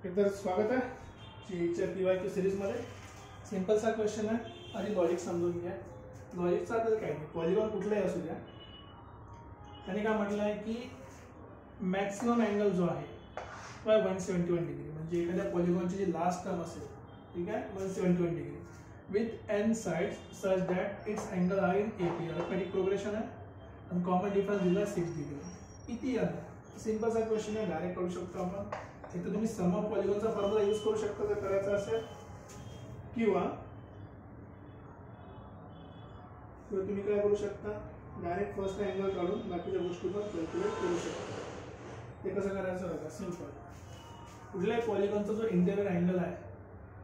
एकदा स्वागत आहे जीच्या PYQ सिरीजमध्ये. सिंपलसा क्वेश्चन आहे, आधी लॉजिक समजून घ्या. लॉजिकचा अर्थ काय नाही, पॉलिगॉन कुठलाही असू द्या, त्याने काय म्हटलं आहे की मॅक्सिमम अँगल जो आहे तो आहे 171 डिग्री. म्हणजे एखाद्या पॉलिगॉनची जी लास्ट टर्म असेल, ठीक आहे, 171 degree with n sides such that it's angle are in AP. Arithmetic progression आहे आणि कॉमन डिफरन्स दिला 6 डिग्री. किती आला? सिंपलसा क्वेश्चन आहे, डायरेक्ट करू शकतो आपण. एक तर तुम्ही सम ऑफ पॉलिगॉनचा फॉर्म्युला यूज करू शकता जर करायचा असेल, किंवा तुम्ही काय करू शकता, डायरेक्ट फर्स्ट अँगल काढून बाकीच्या गोष्टी पण कॅल्क्युलेट करू शकता. ते कसं करायचं बघा, सिंपल. कुठल्याही पॉलिगॉनचा जो इंटेरियर अँगल आहे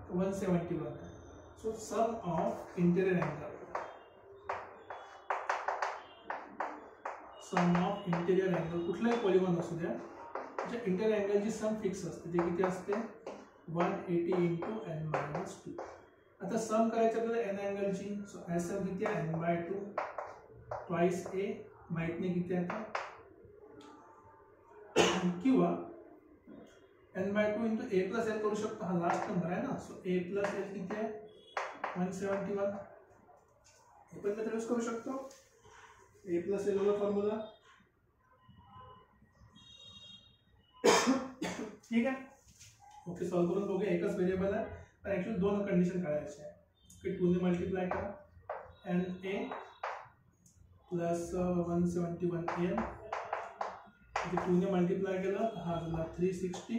तो 171 आहे. So sum of interior angle, sum of interior angle कुठलाही पॉलिगॉन असू द्या, त्याच्या इंटेरियर अँगलची सम फिक्स असते. ते किती असते? 180 इंटू n-2. आता सम करायचं आपल्याला n अँगलची. सो एस सम किती आहे? n/2 twice a. माहित नाही किती आहे, किंवा n/2 into a plus l करू शकतो. हा लास्ट नंबर आहे ना. सो a प्लस l किती आहे? 171. हे पण मेथड यूज करू शकतो. a प्लस l वाला फॉर्म्युला, ठीक आहे. ओके, सॉल्व करून बघूया. एकच व्हेरिएबल आहे पण ॲक्च्युअली दोन कंडिशन काढायचे आहे. की 2 ने मल्टिप्लाय करा, NA प्लस 171N. 2 ने मल्टिप्लाय केलं, हा झाला 360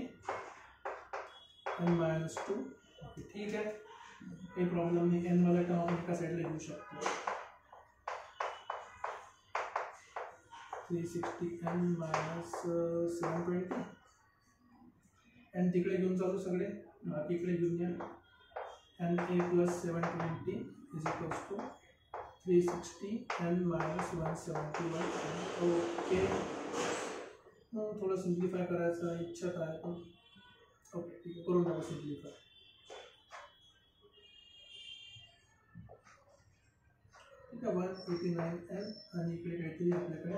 n-2. ओके, ठीक आहे, काही प्रॉब्लेम नाही. n वाला टर्म आपण एका साईडला घेऊ शकतो. 360 n-720. n तिकडे घेऊन चालू सगळे, बाकी इकडे घेऊन या. NA plus 720 is equals to 360 n-171. Okay, थोडं सिम्प्लिफाय करायचं इच्छा आहे पण ओके ठीक आहे, करून टाका सिम्प्लिफाय. ठीक आहे, 189n आणि इकडे काहीतरी आपल्याकडे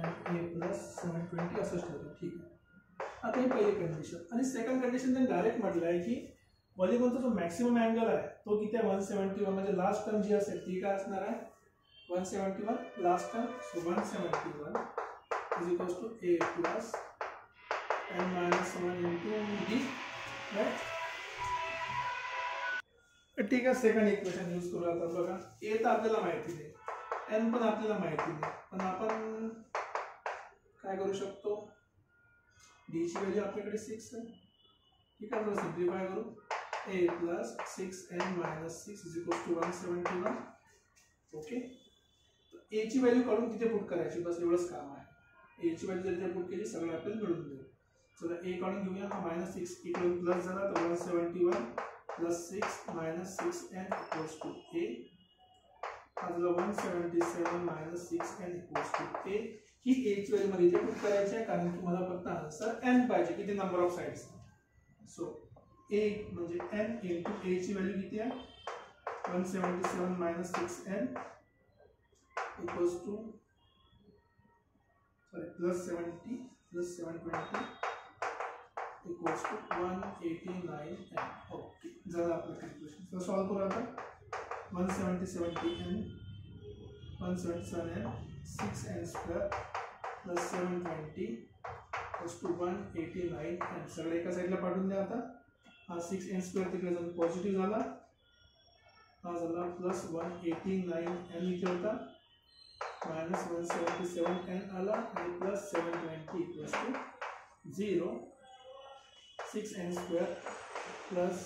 NA प्लस 720 असंच ठेवतो. ठीक आहे. आता ही पहिली कंडिशन. आणि सेकंड कंडिशन त्यांनी डायरेक्ट म्हटलं आहे की पॉलिगॉनचा जो मॅक्सिमम अँगल आहे तो किती आहे? 171. म्हणजे लास्ट टर्म जी असेल ती काय असणार आहे? 171 last term. So 171 is equals to a plus n-1 into d. Right, ठीक आहे. सेकंड इक्वेशन यूज करू. आता बघा, a तर आपल्याला माहिती नाही, n पण आपल्याला माहिती नाही, पण आपण काय करू शकतो, d ची व्हॅल्यू आपल्याकडे 6 आहे. ठीक आहे, आपण सिम्प्लिफाय करू. a plus 6n-6 is equals to 171. Okay, a ची व्हॅल्यू काढून तिथे पुट करायची, बस एवढंच काम आहे. a ची व्हॅल्यू जर तिथे पुट केली सगळं आपल्याला मिळून जाईल. चला a काढून घेऊया. हा -6 इकडून प्लस झाला तर 171 plus 6 -6n equals to a. हा झाला 177 -6n इक्वल्स टू a. ही a ची व्हॅल्यू मध्ये इथे पुट करायची आहे, कारण की मला फक्त आन्सर n पाहिजे, किती number of sides. So a म्हणजे n इंटू a ची व्हॅल्यू किती आहे? 177 -6n equals to plus 70 plus 720 equals to 189n. Okay, झालं आपलं कॅल्क्युलेशन. तर सॉल्व करू आता. 177n 6n² plus 720 equals to 189n. सगळं एका साईडला पाठवून द्या. आता हा 6n² तिकडे जाऊन पॉझिटिव्ह झाला, हा झाला प्लस 189n इथे होता, मायनस 177n आला आणि plus 720 equals to 0. 6n² plus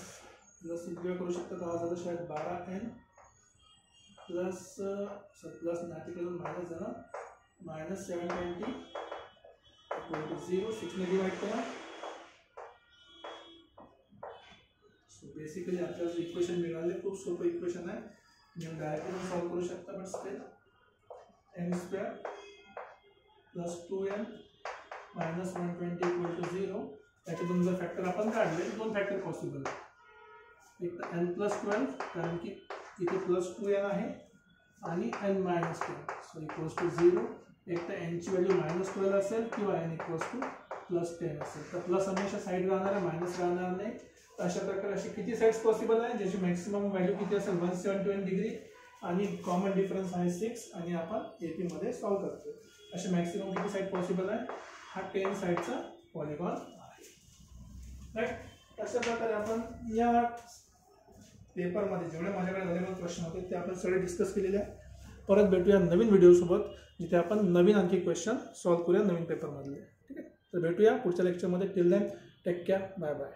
simplify करू शकता तर हा झाला शायद 12n प्लस प्लस तिकडे जाऊन मायनस झाला, मायनस 720 इक्वल टू 0. 6 ने डिवाइड करा. सो बेसिकली आपल्याला जे इक्वेशन मिळाले खूप सोपं इक्वेशन आहे, तुम्ही डायरेक्टली सॉल्व करू शकता. But still n² plus 2n minus 120 equal to 0. त्याच्यातून जर फॅक्टर आपण काढले, दोन फॅक्टर पॉसिबल आहे. एक तर n+12, कारण की इथे प्लस 2n आहे, आणि n-10. So equals to 0. एक तर n ची व्हॅल्यू -12 असेल किंवा n इक्वल्स टू +10 असेल तर प्लस हमेशा साईड राहणार आहे, मायनस राहणार नाही. तर अशा प्रकारे असे किती साईड्स पॉसिबल आहे ज्याची मॅक्सिमम व्हॅल्यू किती असेल 171 डिग्री आणि कॉमन डिफरन्स आहे 6 आणि आपण AP मध्ये सॉल्व्ह करतो. असे मॅक्सिमम किती साईड पॉसिबल आहे, हा 10 साईडचा पॉलिगॉन आहे. राईट. अशा प्रकारे आपण या पेपरमध्ये जेवढे माझ्याकडे अवेलेबल प्रश्न होते ते आपण सगळे डिस्कस केलेले आहे. परत भेटूया नवीन व्हिडिओसोबत जिथे आपण नवीन आणखी क्वेश्चन सॉल्व्ह करूया नवीन पेपरमधले. ठीक आहे. तर भेटूया पुढच्या लेक्चरमध्ये. Till then take care. Bye bye.